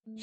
I've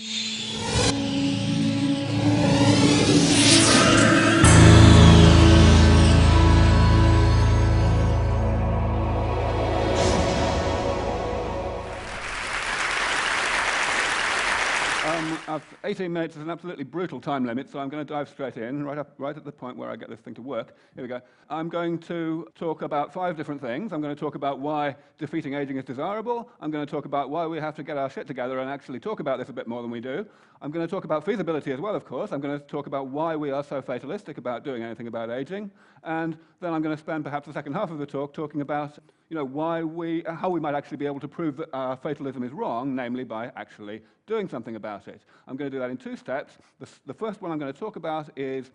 18 minutes is an absolutely brutal time limit, so I'm going to dive straight in, right at the point where I get this thing to work. Here we go. I'm going to talk about 5 different things. I'm going to talk about why defeating aging is desirable. I'm going to talk about why we have to get our shit together and actually talk about this a bit more than we do. I'm going to talk about feasibility as well, of course. I'm going to talk about why we are so fatalistic about doing anything about aging. And then I'm going to spend perhaps the second half of the talk talking about how we might actually be able to prove that our fatalism is wrong, namely by actually doing something about it. I'm going to do that in 2 steps. The first one I'm going to talk about is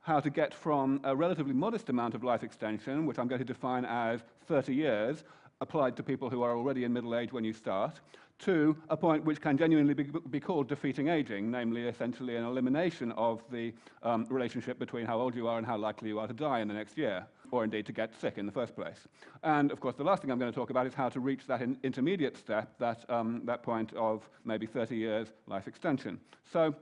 how to get from a relatively modest amount of life extension, which I'm going to define as 30 years, applied to people who are already in middle age when you start, to a point which can genuinely be called defeating aging, namely essentially an elimination of the relationship between how old you are and how likely you are to die in the next year, or indeed to get sick in the first place. And of course, the last thing I'm going to talk about is how to reach that intermediate step, that point of maybe 30 years life extension. So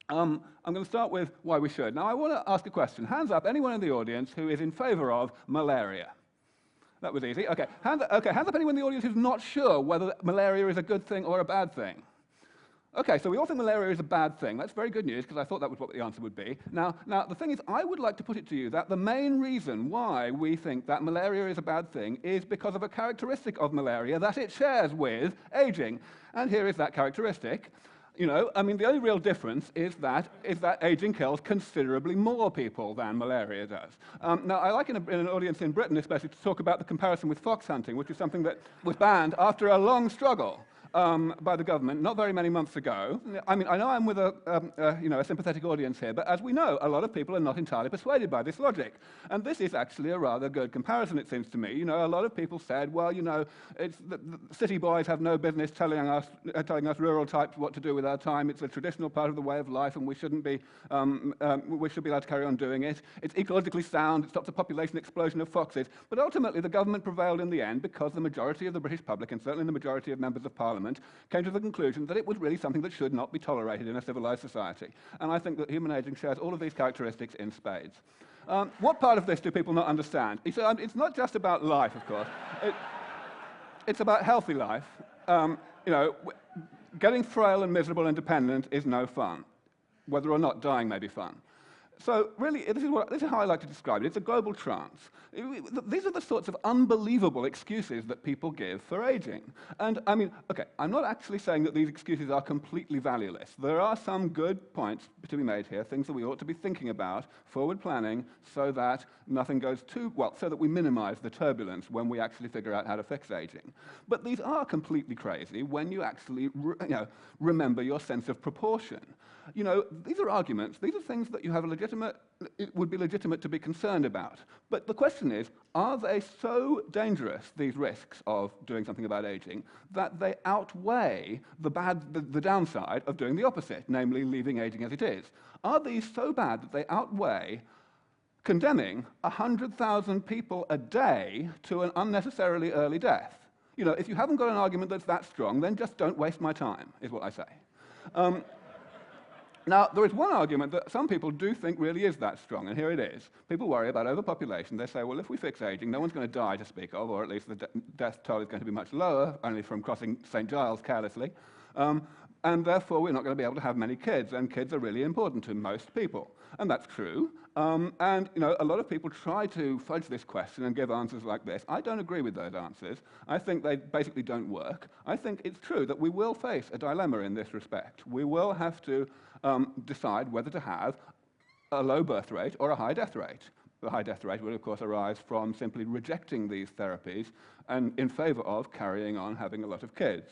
I'm going to start with why we should. Now, I want to ask a question. Hands up, anyone in the audience who is in favor of malaria? That was easy. Okay, hands up anyone in the audience who's not sure whether malaria is a good thing or a bad thing. Okay, so we all think malaria is a bad thing. That's very good news, because I thought that was what the answer would be. Now, the thing is, I would like to put it to you that the main reason why we think that malaria is a bad thing is because of a characteristic of malaria that it shares with aging. And here is that characteristic. The only real difference is that aging kills considerably more people than malaria does. Now, I like in an audience in Britain especially to talk about the comparison with fox hunting, which is something that was banned after a long struggle by the government not very many months ago. I know I'm with a sympathetic audience here, but as we know, a lot of people are not entirely persuaded by this logic. And this is actually a rather good comparison, it seems to me. A lot of people said, well, it's the city boys have no business telling us rural types what to do with our time. It's a traditional part of the way of life, and we should be allowed to carry on doing it. It's ecologically sound. It stops a population explosion of foxes. But ultimately, the government prevailed in the end because the majority of the British public, and certainly the majority of members of Parliament, came to the conclusion that it was really something that should not be tolerated in a civilized society. And I think that human aging shares all of these characteristics in spades. What part of this do people not understand? It's not just about life, of course. It's about healthy life. Getting frail and miserable and dependent is no fun. Whether or not dying may be fun. So really, this is how I like to describe it. It's a global trance. These are the sorts of unbelievable excuses that people give for aging. And I'm not actually saying that these excuses are completely valueless. There are some good points to be made here, things that we ought to be thinking about, forward planning, so that nothing goes so that we minimize the turbulence when we actually figure out how to fix aging. But these are completely crazy when you actually remember your sense of proportion. These are arguments, these are things that you have it would be legitimate to be concerned about. But the question is, are they so dangerous, these risks of doing something about aging, that they outweigh the downside of doing the opposite, namely leaving aging as it is? Are these so bad that they outweigh condemning 100,000 people a day to an unnecessarily early death? If you haven't got an argument that's that strong, then just don't waste my time, is what I say. Now, there is one argument that some people do think really is that strong, and here it is. People worry about overpopulation. They say, well, if we fix aging, no one's going to die to speak of, or at least the death toll is going to be much lower, only from crossing St. Giles carelessly. And therefore, we're not going to be able to have many kids, and kids are really important to most people. And that's true. And a lot of people try to fudge this question and give answers like this. I don't agree with those answers. I think they basically don't work. I think it's true that we will face a dilemma in this respect. We will have to decide whether to have a low birth rate or a high death rate. The high death rate will, of course, arise from simply rejecting these therapies and in favor of carrying on having a lot of kids.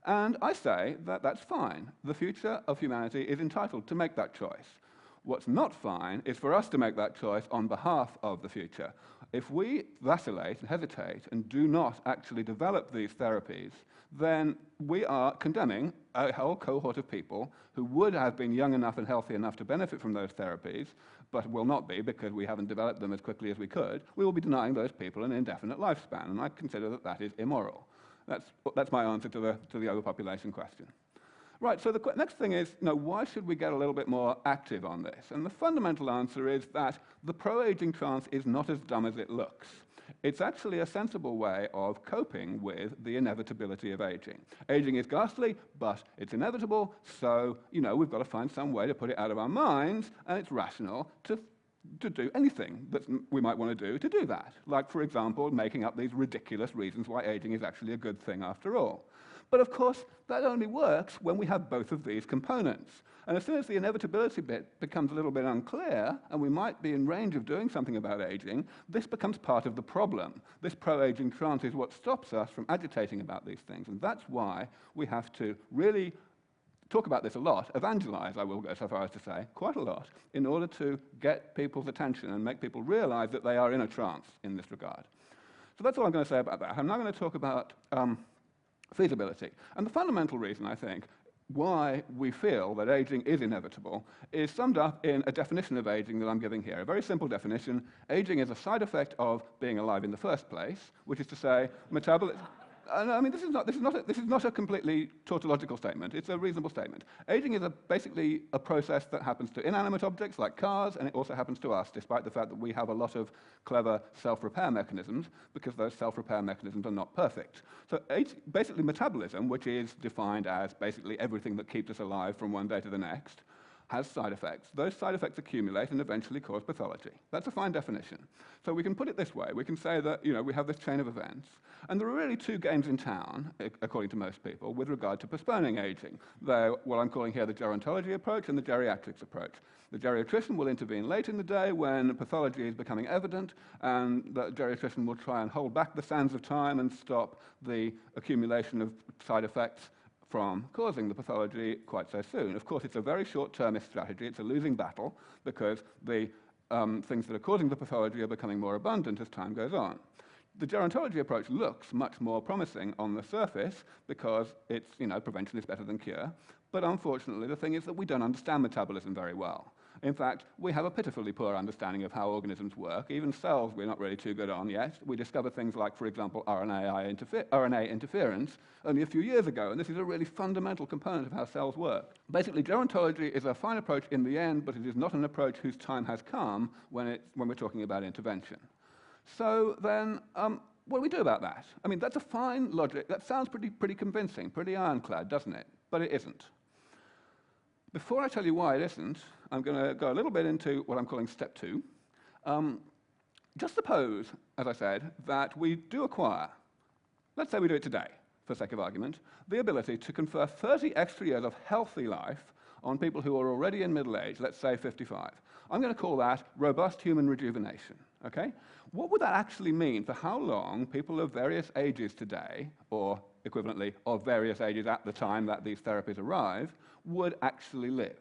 And I say that that's fine. The future of humanity is entitled to make that choice. What's not fine is for us to make that choice on behalf of the future. If we vacillate and hesitate and do not actually develop these therapies, then we are condemning a whole cohort of people who would have been young enough and healthy enough to benefit from those therapies, but will not be because we haven't developed them as quickly as we could. We will be denying those people an indefinite lifespan, and I consider that that is immoral. That's my answer to the overpopulation question. Right, so the next thing is, why should we get a little bit more active on this? And the fundamental answer is that the pro-aging trance is not as dumb as it looks. It's actually a sensible way of coping with the inevitability of aging. Aging is ghastly, but it's inevitable, so, we've got to find some way to put it out of our minds, and it's rational to do anything that we might want to do that. Like, for example, making up these ridiculous reasons why aging is actually a good thing after all. But of course, that only works when we have both of these components. And as soon as the inevitability bit becomes a little bit unclear, and we might be in range of doing something about aging, this becomes part of the problem. This pro-aging trance is what stops us from agitating about these things. And that's why we have to really talk about this a lot, evangelize, I will go so far as to say, quite a lot, in order to get people's attention and make people realize that they are in a trance in this regard. So that's all I'm going to say about that. I'm now going to talk about feasibility. And the fundamental reason, I think, why we feel that aging is inevitable is summed up in a definition of aging that I'm giving here. A very simple definition. Aging is a side effect of being alive in the first place, which is to say, metabolism. I mean, this is not a completely tautological statement. It's a reasonable statement. Aging is basically a process that happens to inanimate objects like cars, and it also happens to us, despite the fact that we have a lot of clever self-repair mechanisms, because those self-repair mechanisms are not perfect. So basically metabolism, which is defined as basically everything that keeps us alive from one day to the next, has side effects. Those side effects accumulate and eventually cause pathology. That's a fine definition. So we can put it this way. We can say that we have this chain of events, and there are really two games in town, according to most people, with regard to postponing aging. They're what I'm calling here the gerontology approach and the geriatrics approach. The geriatrician will intervene late in the day when pathology is becoming evident, and the geriatrician will try and hold back the sands of time and stop the accumulation of side effects from causing the pathology quite so soon. Of course, it's a very short-termist strategy. It's a losing battle because the things that are causing the pathology are becoming more abundant as time goes on. The gerontology approach looks much more promising on the surface because it's, prevention is better than cure. But unfortunately, the thing is that we don't understand metabolism very well. In fact, we have a pitifully poor understanding of how organisms work. Even cells we're not really too good on yet. We discovered things like, for example, RNA interference only a few years ago, and this is a really fundamental component of how cells work. Basically, gerontology is a fine approach in the end, but it is not an approach whose time has come when we're talking about intervention. So then, what do we do about that? I mean, that's a fine logic. That sounds pretty convincing, pretty ironclad, doesn't it? But it isn't. Before I tell you why it isn't, I'm going to go a little bit into what I'm calling step 2. Just suppose, as I said, that we do acquire, let's say we do it today, for sake of argument, the ability to confer 30 extra years of healthy life on people who are already in middle age, let's say 55. I'm going to call that robust human rejuvenation. Okay? What would that actually mean for how long people of various ages today, or equivalently of various ages at the time that these therapies arrive, would actually live?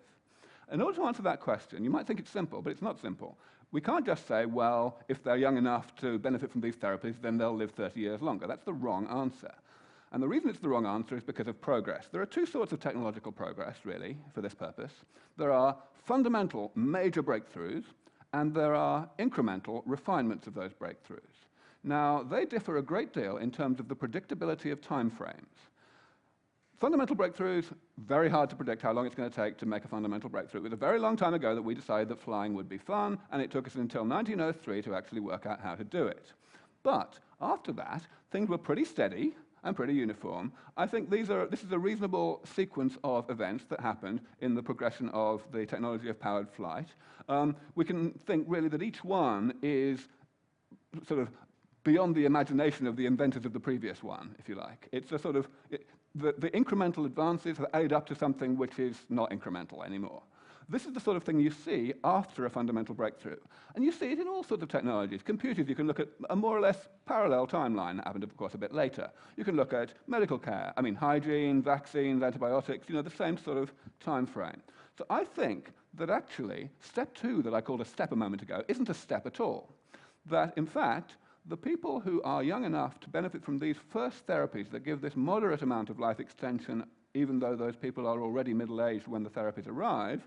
In order to answer that question, you might think it's simple, but it's not simple. We can't just say, well, if they're young enough to benefit from these therapies, then they'll live 30 years longer. That's the wrong answer. And the reason it's the wrong answer is because of progress. There are two sorts of technological progress, really, for this purpose. There are fundamental major breakthroughs, and there are incremental refinements of those breakthroughs. Now, they differ a great deal in terms of the predictability of time frames. Fundamental breakthroughs, very hard to predict how long it's going to take to make a fundamental breakthrough. It was a very long time ago that we decided that flying would be fun, and it took us until 1903 to actually work out how to do it. But after that, things were pretty steady and pretty uniform. I think this is a reasonable sequence of events that happened in the progression of the technology of powered flight. We can think really that each one is sort of beyond the imagination of the inventors of the previous one, if you like. It's a sort of, the incremental advances have added up to something which is not incremental anymore. This is the sort of thing you see after a fundamental breakthrough. And you see it in all sorts of technologies. Computers, you can look at a more or less parallel timeline that happened, of course, a bit later. You can look at medical care, hygiene, vaccines, antibiotics, the same sort of time frame. So I think that actually step 2 that I called a step a moment ago isn't a step at all. That, in fact, the people who are young enough to benefit from these first therapies that give this moderate amount of life extension, even though those people are already middle-aged when the therapies arrive,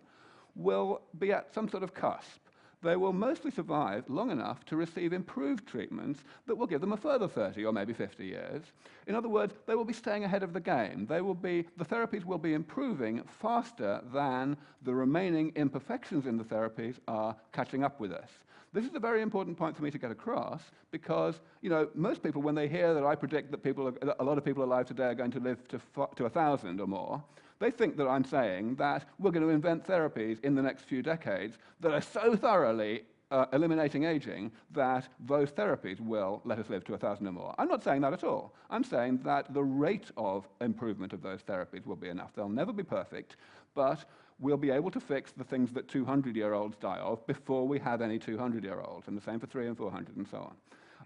will be at some sort of cusp. they will mostly survive long enough to receive improved treatments that will give them a further 30 or maybe 50 years. In other words, they will be staying ahead of the game. The therapies will be improving faster than the remaining imperfections in the therapies are catching up with us. This is a very important point for me to get across because, most people, when they hear that I predict that a lot of people alive today are going to live to 1,000 or more, they think that I'm saying that we're going to invent therapies in the next few decades that are so thoroughly eliminating aging that those therapies will let us live to 1,000 or more. I'm not saying that at all. I'm saying that the rate of improvement of those therapies will be enough. They'll never be perfect, but we'll be able to fix the things that 200-year-olds die of before we have any 200-year-olds, and the same for 300 and 400 and so on.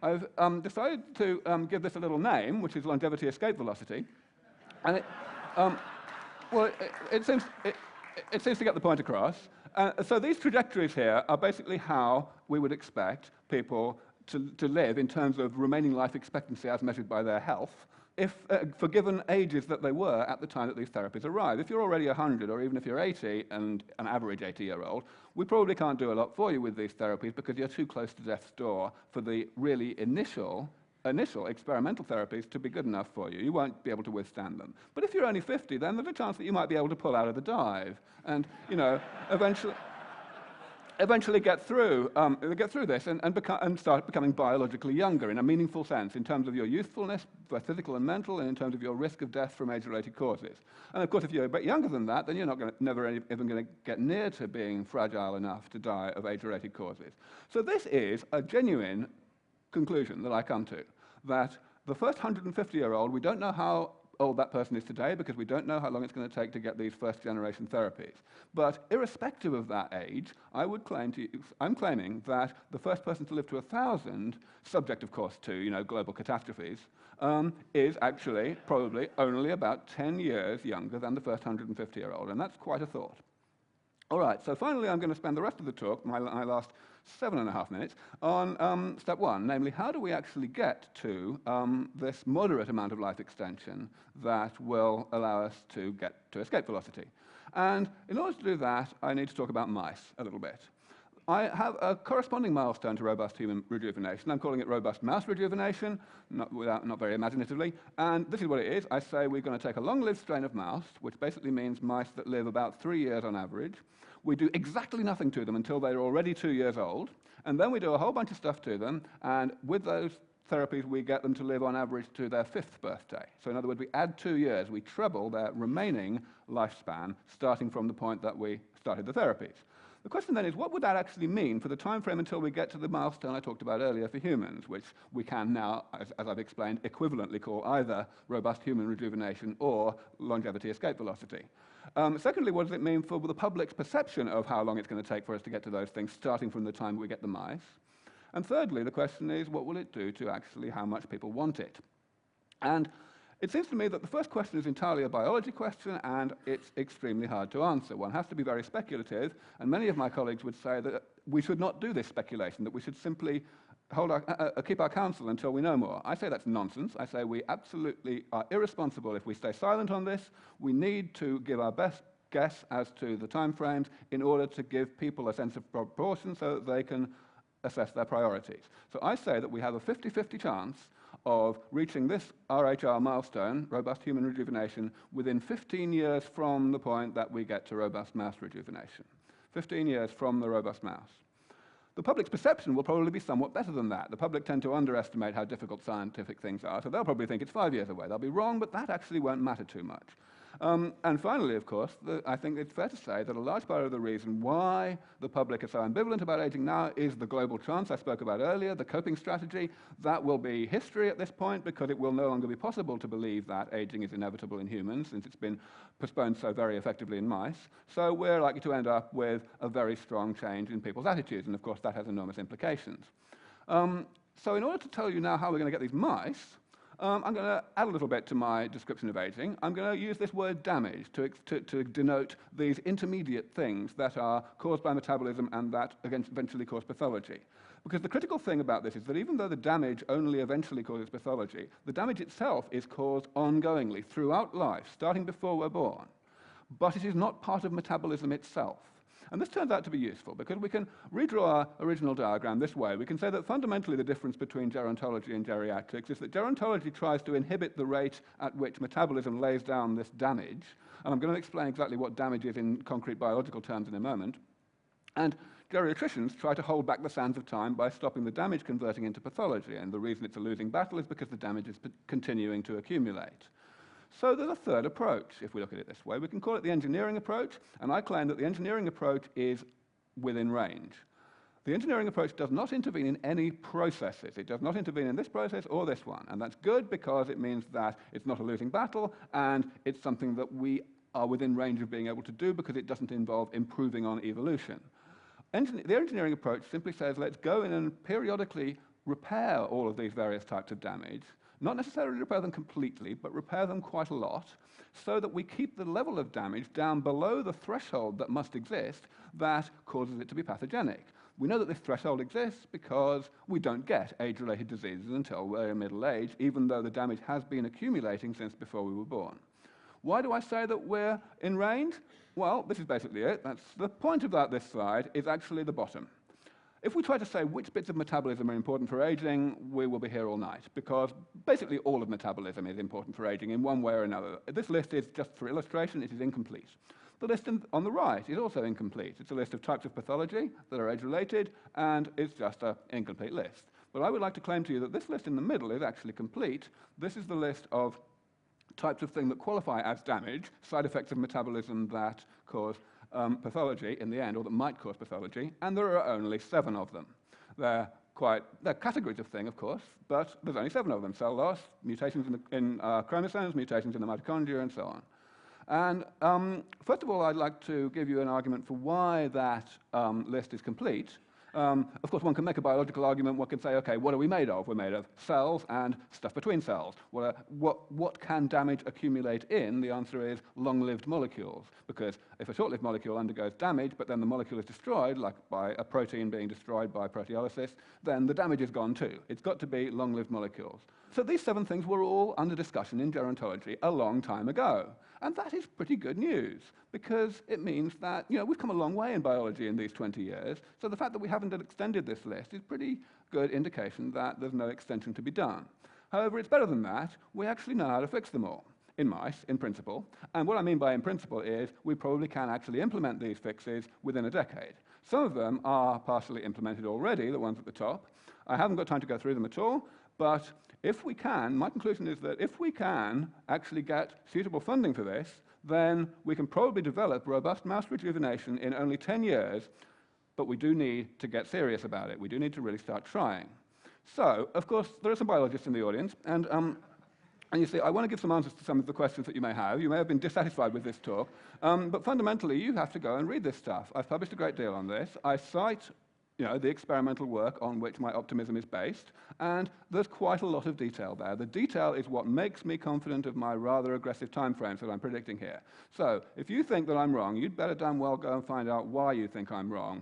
I've decided to give this a little name, which is longevity escape velocity, and it seems to get the point across. So these trajectories here are basically how we would expect people to live in terms of remaining life expectancy as measured by their health, for given ages that they were at the time that these therapies arrived. If you're already 100, or even if you're 80 and an average 80-year-old, we probably can't do a lot for you with these therapies because you're too close to death's door for the really initial experimental therapies to be good enough for you. You won't be able to withstand them. But if you're only 50, then there's a chance that you might be able to pull out of the dive and, eventually get through this and start becoming biologically younger in a meaningful sense in terms of your youthfulness, both physical and mental, and in terms of your risk of death from age-related causes. And of course, if you're a bit younger than that, then you're never even going to get near to being fragile enough to die of age-related causes. So this is a genuine conclusion that I come to, that the first 150-year-old, we don't know how old that person is today because we don't know how long it's going to take to get these first-generation therapies. But irrespective of that age, I'm claiming that the first person to live to 1,000, subject, of course, to global catastrophes, is actually probably only about 10 years younger than the first 150-year-old, and that's quite a thought. All right, so finally I'm going to spend the rest of the talk, my last 7.5 minutes, on step one, namely how do we actually get to this moderate amount of life extension that will allow us to get to escape velocity. And in order to do that, I need to talk about mice a little bit. I have a corresponding milestone to robust human rejuvenation. I'm calling it robust mouse rejuvenation, not very imaginatively. And this is what it is. I say we're going to take a long-lived strain of mouse, which basically means mice that live about 3 years on average. We do exactly nothing to them until they're already 2 years old, and then we do a whole bunch of stuff to them, and with those therapies, we get them to live on average to their 5th birthday. So in other words, we add 2 years. We treble their remaining lifespan, starting from the point that we started the therapies. The question then is, what would that actually mean for the time frame until we get to the milestone I talked about earlier for humans, which we can now, as I've explained, equivalently call either robust human rejuvenation or longevity escape velocity? Secondly, what does it mean for the public's perception of how long it's going to take for us to get to those things, starting from the time we get the mice? And thirdly, the question is, what will it do to actually how much people want it? And it seems to me that the first question is entirely a biology question, and it's extremely hard to answer. One has to be very speculative, and many of my colleagues would say that we should not do this speculation, that we should simply keep our counsel until we know more. I say that's nonsense. I say we absolutely are irresponsible if we stay silent on this. We need to give our best guess as to the time frames in order to give people a sense of proportion so that they can assess their priorities. So I say that we have a 50-50 chance of reaching this RHR milestone, robust human rejuvenation, within 15 years from the point that we get to robust mouse rejuvenation. 15 years from the robust mouse. The public's perception will probably be somewhat better than that. The public tend to underestimate how difficult scientific things are, so they'll probably think it's 5 years away. They'll be wrong, but that actually won't matter too much. And finally, of course, I think it's fair to say that a large part of the reason why the public is so ambivalent about aging now is the global trance I spoke about earlier, the coping strategy. That will be history at this point because it will no longer be possible to believe that aging is inevitable in humans since it's been postponed so very effectively in mice. So we're likely to end up with a very strong change in people's attitudes, and of course that has enormous implications. So in order to tell you now how we're going to get these mice, I'm going to add a little bit to my description of aging. I'm going to use this word damage to denote these intermediate things that are caused by metabolism and that eventually cause pathology. Because the critical thing about this is that even though the damage only eventually causes pathology, the damage itself is caused ongoingly throughout life, starting before we're born. But it is not part of metabolism itself. And this turns out to be useful because we can redraw our original diagram this way. We can say that fundamentally the difference between gerontology and geriatrics is that gerontology tries to inhibit the rate at which metabolism lays down this damage. And I'm going to explain exactly what damage is in concrete biological terms in a moment. And geriatricians try to hold back the sands of time by stopping the damage converting into pathology, and the reason it's a losing battle is because the damage is continuing to accumulate. So there's a third approach, if we look at it this way. We can call it the engineering approach, and I claim that the engineering approach is within range. The engineering approach does not intervene in any processes. It does not intervene in this process or this one, and that's good because it means that it's not a losing battle, and it's something that we are within range of being able to do because it doesn't involve improving on evolution. The engineering approach simply says, let's go in and periodically repair all of these various types of damage, not necessarily repair them completely, but repair them quite a lot, so that we keep the level of damage down below the threshold that must exist that causes it to be pathogenic. We know that this threshold exists because we don't get age-related diseases until we're in middle age, even though the damage has been accumulating since before we were born. Why do I say that we're in range? Well, this is basically it. That's the point about this slide is actually the bottom. If we try to say which bits of metabolism are important for aging, we will be here all night, because basically all of metabolism is important for aging in one way or another. This list is just for illustration, it is incomplete. The list on the right is also incomplete. It's a list of types of pathology that are age-related, and it's just an incomplete list. But I would like to claim to you that this list in the middle is actually complete. This is the list of types of things that qualify as damage, side effects of metabolism that cause pathology in the end, or that might cause pathology, and there are only 7 of them. They're categories of thing, of course, but there's only 7 of them: cell loss, mutations in chromosomes, mutations in the mitochondria, and so on. And first of all, I'd like to give you an argument for why that list is complete. Of course, one can make a biological argument. One can say, okay, what are we made of? We're made of cells and stuff between cells. What can damage accumulate in? The answer is long-lived molecules, because if a short-lived molecule undergoes damage, but then the molecule is destroyed, like by a protein being destroyed by proteolysis, then the damage is gone too. It's got to be long-lived molecules. So these 7 things were all under discussion in gerontology a long time ago. And that is pretty good news, because it means that, we've come a long way in biology in these 20 years, so the fact that we haven't extended this list is pretty good indication that there's no extension to be done. However, it's better than that. We actually know how to fix them all, in mice, in principle. And what I mean by in principle is we probably can actually implement these fixes within a decade. Some of them are partially implemented already, the ones at the top. I haven't got time to go through them at all, but if we can, my conclusion is that if we can actually get suitable funding for this, then we can probably develop robust mouse rejuvenation in only 10 years, but we do need to get serious about it. We do need to really start trying. So, of course, there are some biologists in the audience, and you see, I want to give some answers to some of the questions that you may have. You may have been dissatisfied with this talk, but fundamentally, you have to go and read this stuff. I've published a great deal on this. I cite the experimental work on which my optimism is based, and there's quite a lot of detail there. The detail is what makes me confident of my rather aggressive timeframes that I'm predicting here. So, if you think that I'm wrong, you'd better damn well go and find out why you think I'm wrong.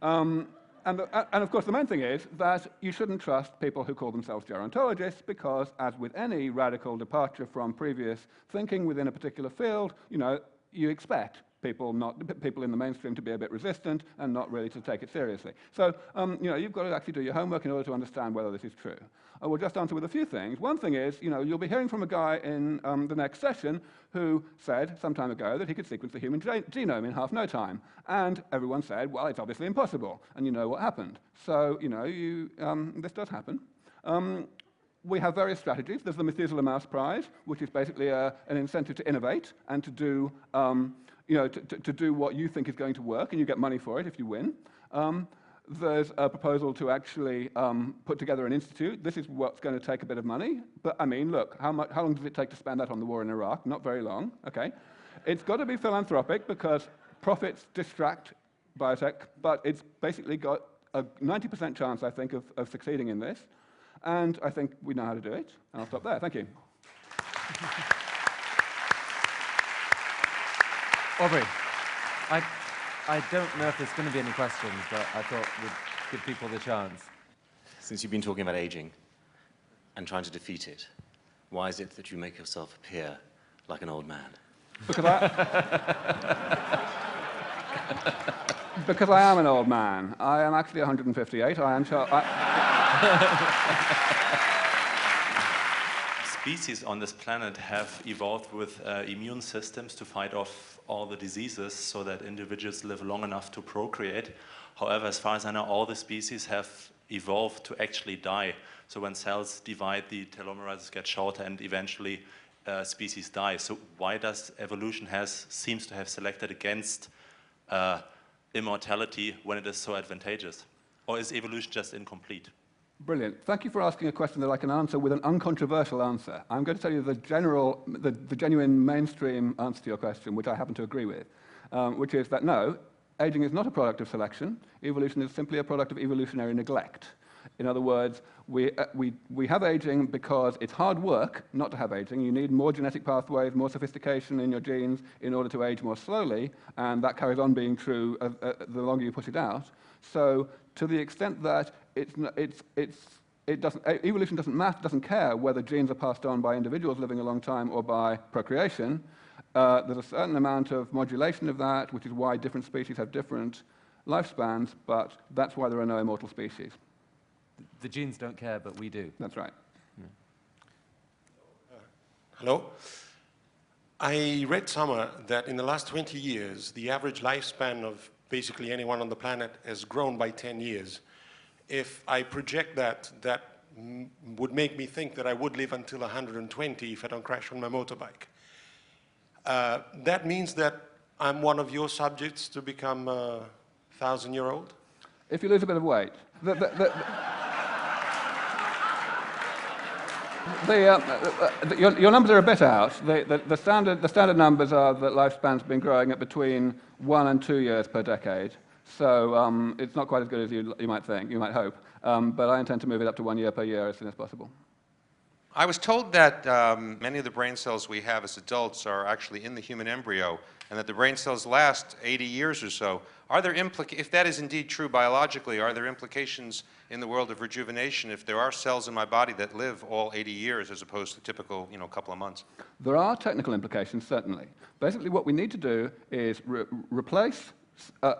And of course, the main thing is that you shouldn't trust people who call themselves gerontologists, because, as with any radical departure from previous thinking within a particular field, you expect people in the mainstream to be a bit resistant and not really to take it seriously. So, you've got to actually do your homework in order to understand whether this is true. I will just answer with a few things. One thing is, you'll be hearing from a guy in the next session who said some time ago that he could sequence the human genome in half no time. And everyone said, well, it's obviously impossible. And you know what happened. So, this does happen. We have various strategies. There's the Methuselah Mouse Prize, which is basically an incentive to innovate and to do to do what you think is going to work, and you get money for it if you win. There's a proposal to actually put together an institute. This is what's going to take a bit of money. But, I mean, look, how long does it take to spend that on the war in Iraq? Not very long, okay? It's got to be philanthropic, because profits distract biotech, but it's basically got a 90% chance, I think, of succeeding in this. And I think we know how to do it. And I'll stop there. Thank you. Aubrey, I don't know if there's going to be any questions, but I thought we'd give people the chance. Since you've been talking about aging and trying to defeat it, why is it that you make yourself appear like an old man? Because because I am an old man. I am actually 158. I am Species on this planet have evolved with immune systems to fight off all the diseases so that individuals live long enough to procreate. However, as far as I know, all the species have evolved to actually die. So when cells divide, the telomeres get shorter and eventually species die. So why does evolution seems to have selected against immortality when it is so advantageous? Or is evolution just incomplete? Brilliant. Thank you for asking a question that I can answer with an uncontroversial answer. I'm going to tell you the genuine mainstream answer to your question, which I happen to agree with, which is that no, aging is not a product of selection. Evolution is simply a product of evolutionary neglect. In other words, we have aging because it's hard work not to have aging. You need more genetic pathways, more sophistication in your genes in order to age more slowly, and that carries on being true the longer you push it out. So to the extent that evolution doesn't care whether genes are passed on by individuals living a long time or by procreation. There's a certain amount of modulation of that, which is why different species have different lifespans, but that's why there are no immortal species. The genes don't care, but we do. That's right. Yeah. Hello. I read somewhere that in the last 20 years, the average lifespan of basically anyone on the planet has grown by 10 years. If I project that, that would make me think that I would live until 120 if I don't crash on my motorbike. That means that I'm one of your subjects to become 1,000-year-old? If you lose a bit of weight. Your numbers are a bit out. The standard numbers are that lifespan's been growing at between 1 and 2 years per decade. So it's not quite as good as you might think, you might hope. But I intend to move it up to 1 year per year as soon as possible. I was told that many of the brain cells we have as adults are actually in the human embryo, and that the brain cells last 80 years or so. Are there if that is indeed true biologically, are there implications in the world of rejuvenation if there are cells in my body that live all 80 years as opposed to typical, couple of months? There are technical implications, certainly. Basically, what we need to do is replace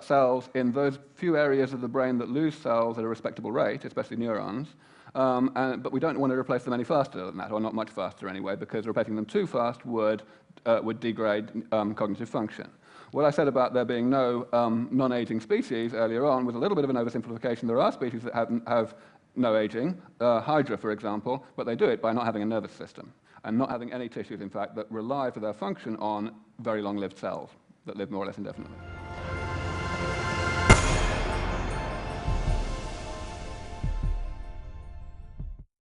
cells in those few areas of the brain that lose cells at a respectable rate, especially neurons, but we don't want to replace them any faster than that, or not much faster anyway, because replacing them too fast would degrade cognitive function. What I said about there being no non-aging species earlier on was a little bit of an oversimplification. There are species that have no aging, Hydra, for example, but they do it by not having a nervous system and not having any tissues, in fact, that rely for their function on very long-lived cells that live more or less indefinitely.